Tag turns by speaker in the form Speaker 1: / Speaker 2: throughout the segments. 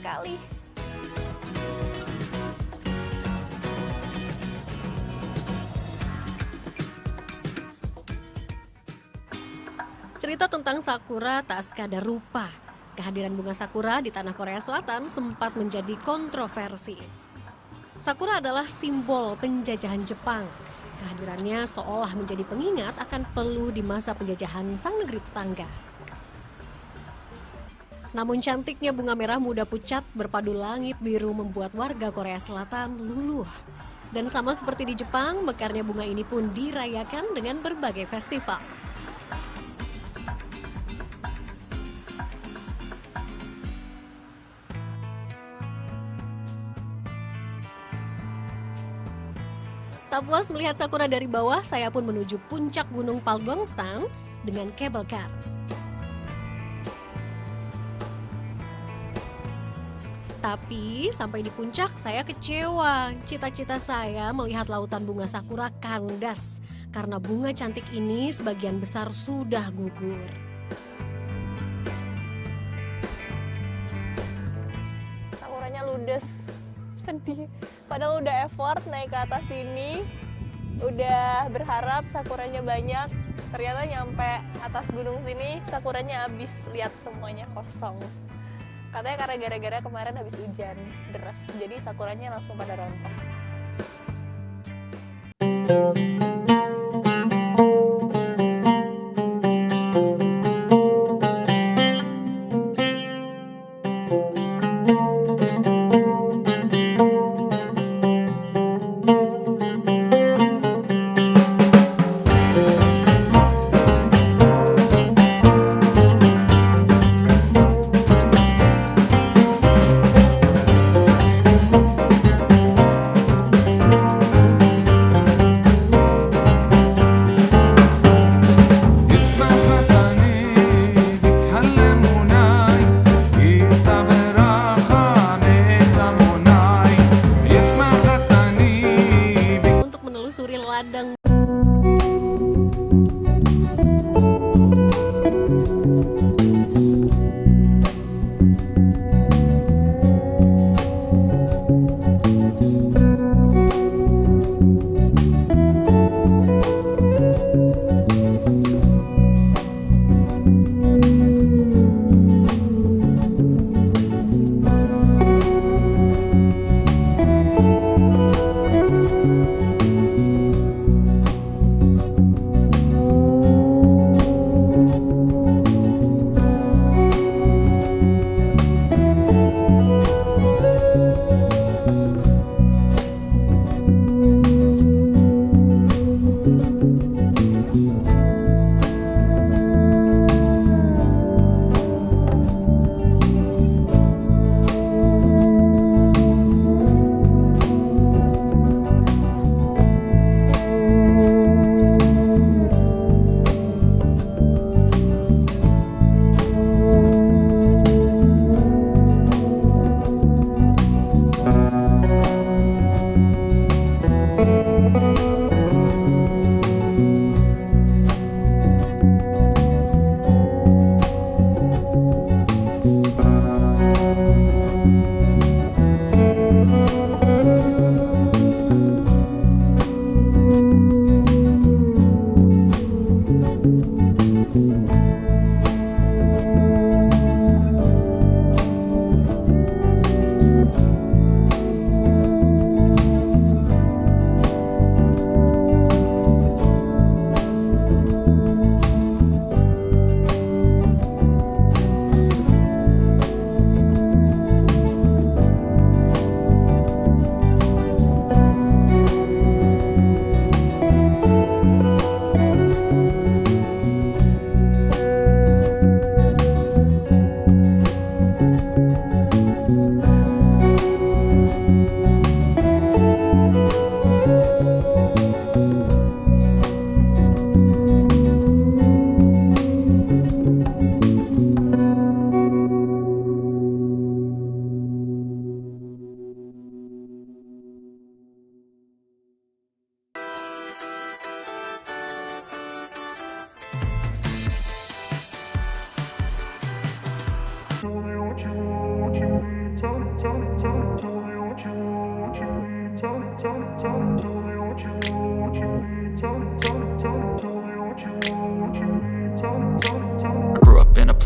Speaker 1: sekali.
Speaker 2: Cerita tentang sakura tak sekadar rupa. Kehadiran bunga sakura di tanah Korea Selatan sempat menjadi kontroversi. Sakura adalah simbol penjajahan Jepang. Kehadirannya seolah menjadi pengingat akan peluh di masa penjajahan sang negeri tetangga. Namun cantiknya bunga merah muda pucat berpadu langit biru membuat warga Korea Selatan luluh. Dan sama seperti di Jepang, mekarnya bunga ini pun dirayakan dengan berbagai festival. Tak puas melihat sakura dari bawah, saya pun menuju puncak gunung Palgongstang dengan cable car. Tapi sampai di puncak saya kecewa. Cita-cita saya melihat lautan bunga sakura kandas karena bunga cantik ini sebagian besar sudah gugur.
Speaker 1: Sakuranya ludes, sedih. Padahal udah effort naik ke atas sini, udah berharap sakuranya banyak. Ternyata nyampe atas gunung sini sakuranya habis, lihat semuanya kosong. Katanya karena gara-gara kemarin habis hujan deras, jadi sakuranya langsung pada rontok.
Speaker 2: Menelusuri ladang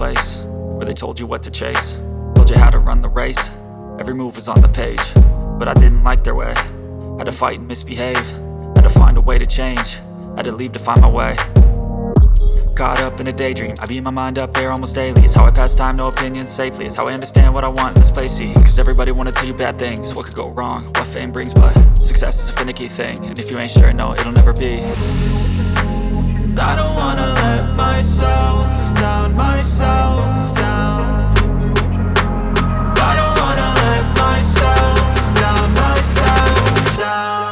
Speaker 3: place where they told you what to chase, told you how to run the race. Every move was on the page, but I didn't like their way. Had to fight and misbehave, had to find a way to change, had to leave to find my way. Caught up in a daydream, I beat my mind up there almost daily. It's how I pass time, no opinions safely. It's how I understand what I want in this place, see. Cause everybody wanna tell you bad things, what could go wrong, what fame brings. But success is a finicky thing, and if you ain't sure, no, it'll never be. I don't wanna let myself down, myself down. I don't wanna let myself down, myself down.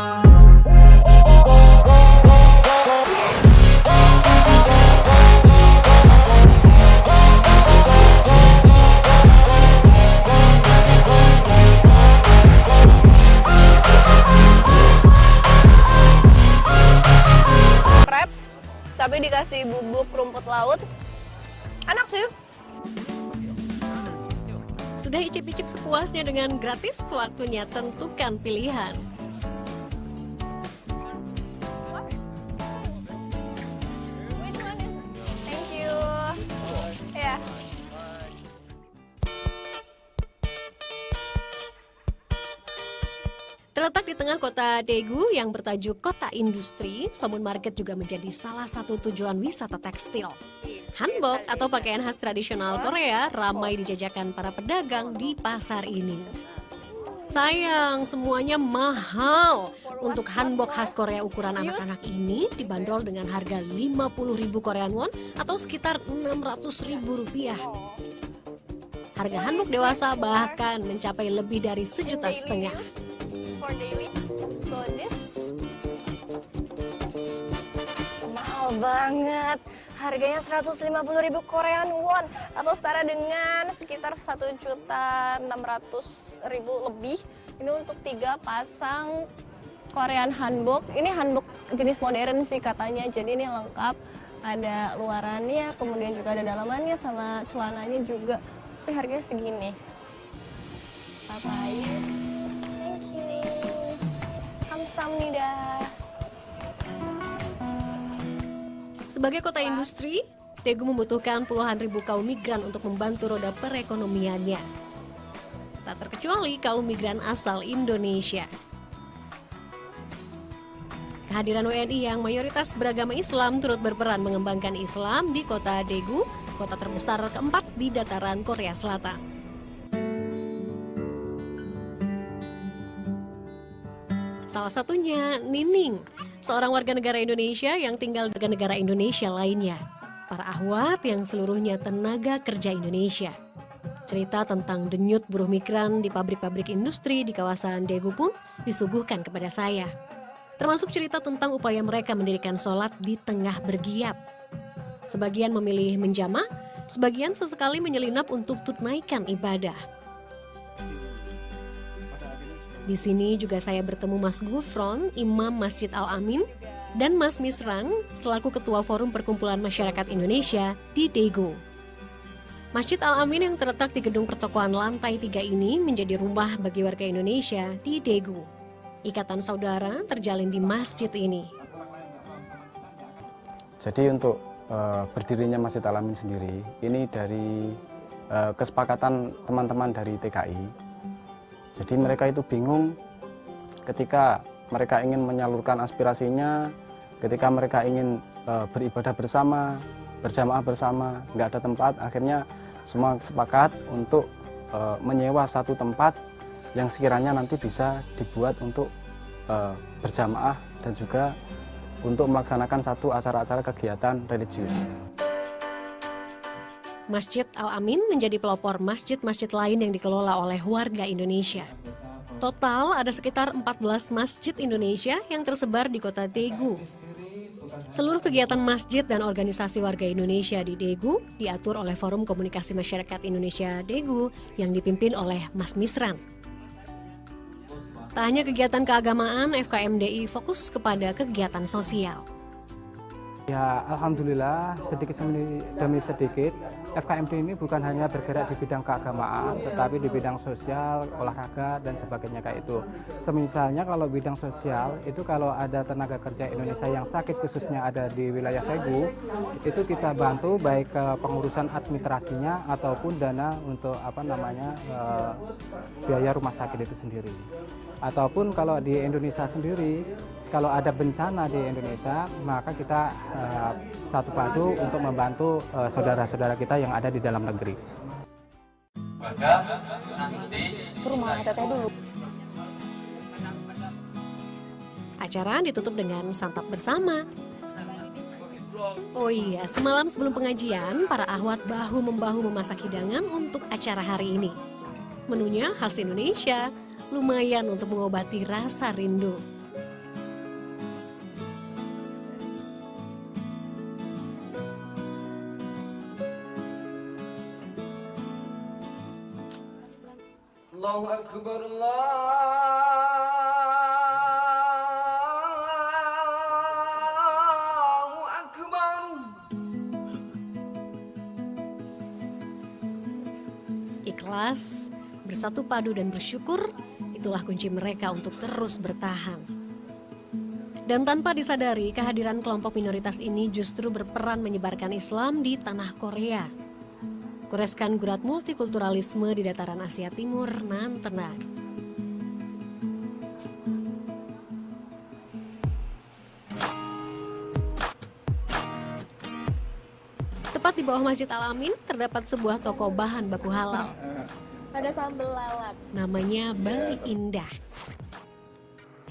Speaker 1: Crepes, tapi dikasih bubuk rumput laut. Enak sih.
Speaker 2: Sudah icip-icip sepuasnya dengan gratis, waktunya tentukan pilihan.
Speaker 1: Which one is? Thank you. Ya.
Speaker 2: Terletak di tengah kota Daegu yang bertajuk Kota Industri, Somun Market juga menjadi salah satu tujuan wisata tekstil. Hanbok atau pakaian khas tradisional Korea ramai dijajakan para pedagang di pasar ini. Sayang, semuanya mahal. Untuk hanbok khas Korea ukuran anak-anak ini dibanderol dengan harga 50.000 Korean won atau sekitar 600.000 rupiah. Harga hanbok dewasa bahkan mencapai lebih dari 1,5 juta.
Speaker 1: For daily. So this mahal banget. Harganya 150.000 Korean won atau setara dengan sekitar 1.600.000 lebih. Ini untuk 3 pasang Korean hanbok. Ini hanbok jenis modern sih katanya. Jadi ini lengkap. Ada luarannya, kemudian juga ada dalamannya sama celananya juga. Tapi harganya segini. Bye-bye. Thank you. Kamsahamnida.
Speaker 2: Sebagai kota industri, Daegu membutuhkan puluhan ribu kaum migran untuk membantu roda perekonomiannya. Tak terkecuali kaum migran asal Indonesia. Kehadiran WNI yang mayoritas beragama Islam turut berperan mengembangkan Islam di kota Daegu, kota terbesar keempat di dataran Korea Selatan. Salah satunya Nining, seorang warga negara Indonesia yang tinggal di negara Indonesia lainnya. Para ahwat yang seluruhnya tenaga kerja Indonesia. Cerita tentang denyut buruh migran di pabrik-pabrik industri di kawasan Daegu pun disuguhkan kepada saya. Termasuk cerita tentang upaya mereka mendirikan sholat di tengah bergiat. Sebagian memilih menjamah, sebagian sesekali menyelinap untuk tunaikan ibadah. Di sini juga saya bertemu Mas Gufron, Imam Masjid Al-Amin, dan Mas Misran selaku Ketua Forum Perkumpulan Masyarakat Indonesia di Daegu. Masjid Al-Amin yang terletak di gedung pertokoan lantai 3 ini menjadi rumah bagi warga Indonesia di Daegu. Ikatan saudara terjalin di masjid ini.
Speaker 4: Jadi untuk berdirinya Masjid Al-Amin sendiri, ini dari kesepakatan teman-teman dari TKI. Jadi mereka itu bingung ketika mereka ingin menyalurkan aspirasinya, ketika mereka ingin beribadah bersama, berjamaah bersama, nggak ada tempat, akhirnya semua sepakat untuk menyewa satu tempat yang sekiranya nanti bisa dibuat untuk berjamaah dan juga untuk melaksanakan satu acara-acara kegiatan religius.
Speaker 2: Masjid Al-Amin menjadi pelopor masjid-masjid lain yang dikelola oleh warga Indonesia. Total ada sekitar 14 masjid Indonesia yang tersebar di kota Daegu. Seluruh kegiatan masjid dan organisasi warga Indonesia di Daegu diatur oleh Forum Komunikasi Masyarakat Indonesia Daegu yang dipimpin oleh Mas Misran. Tak hanya kegiatan keagamaan, FKMDI fokus kepada kegiatan sosial.
Speaker 5: Ya, alhamdulillah sedikit demi sedikit FKMD ini bukan hanya bergerak di bidang keagamaan, tetapi di bidang sosial, olahraga dan sebagainya kayak itu. Semisalnya kalau bidang sosial itu kalau ada tenaga kerja Indonesia yang sakit khususnya ada di wilayah Segu, itu kita bantu baik pengurusan administrasinya ataupun dana untuk biaya rumah sakit itu sendiri. Ataupun kalau di Indonesia sendiri, kalau ada bencana di Indonesia, maka kita satu padu untuk membantu saudara-saudara kita yang ada di dalam negeri.
Speaker 1: Ke rumah teteh dulu.
Speaker 2: Acara ditutup dengan santap bersama. Oh iya, semalam sebelum pengajian, para ahwat bahu-membahu memasak hidangan untuk acara hari ini. Menunya khas Indonesia, lumayan untuk mengobati rasa rindu.
Speaker 6: Allahu Akbar, Allahu Akbar.
Speaker 2: Ikhlas, bersatu padu dan bersyukur, itulah kunci mereka untuk terus bertahan. Dan tanpa disadari, kehadiran kelompok minoritas ini justru berperan menyebarkan Islam di tanah Korea. Goreskan gurat multikulturalisme di dataran Asia Timur nan tenang. Tepat di bawah Masjid Al-Amin terdapat sebuah toko bahan baku halal.
Speaker 1: Ada sambal lalap.
Speaker 2: Namanya Bali Indah.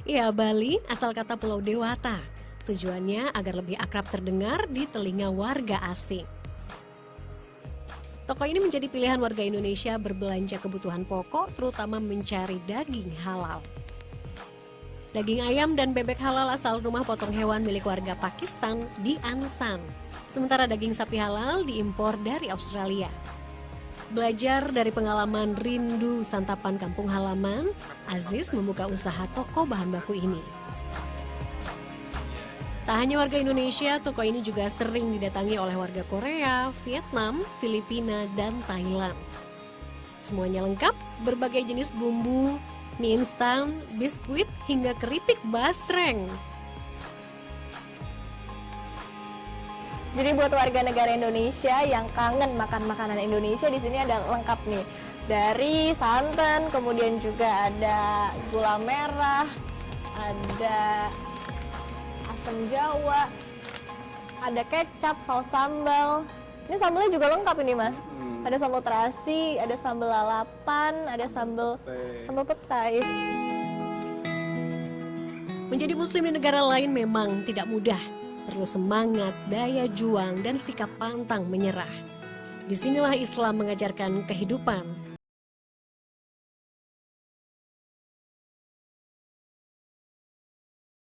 Speaker 2: Ya, Bali asal kata Pulau Dewata. Tujuannya agar lebih akrab terdengar di telinga warga asing. Toko ini menjadi pilihan warga Indonesia berbelanja kebutuhan pokok, terutama mencari daging halal. Daging ayam dan bebek halal asal rumah potong hewan milik warga Pakistan di Ansan. Sementara daging sapi halal diimpor dari Australia. Belajar dari pengalaman rindu santapan kampung halaman, Aziz membuka usaha toko bahan baku ini. Tak hanya warga Indonesia, toko ini juga sering didatangi oleh warga Korea, Vietnam, Filipina, dan Thailand. Semuanya lengkap, berbagai jenis bumbu, mie instan, biskuit, hingga keripik basreng.
Speaker 1: Jadi buat warga negara Indonesia yang kangen makan makanan Indonesia, di sini ada lengkap nih. Dari santan, kemudian juga ada gula merah, ada asam jawa, ada kecap, saus sambal. Ini sambalnya juga lengkap ini, Mas. Ada sambal terasi, ada sambal lalapan, ada sambal petai.
Speaker 2: Menjadi muslim di negara lain memang tidak mudah. Perlu semangat, daya juang, dan sikap pantang menyerah. Disinilah Islam mengajarkan kehidupan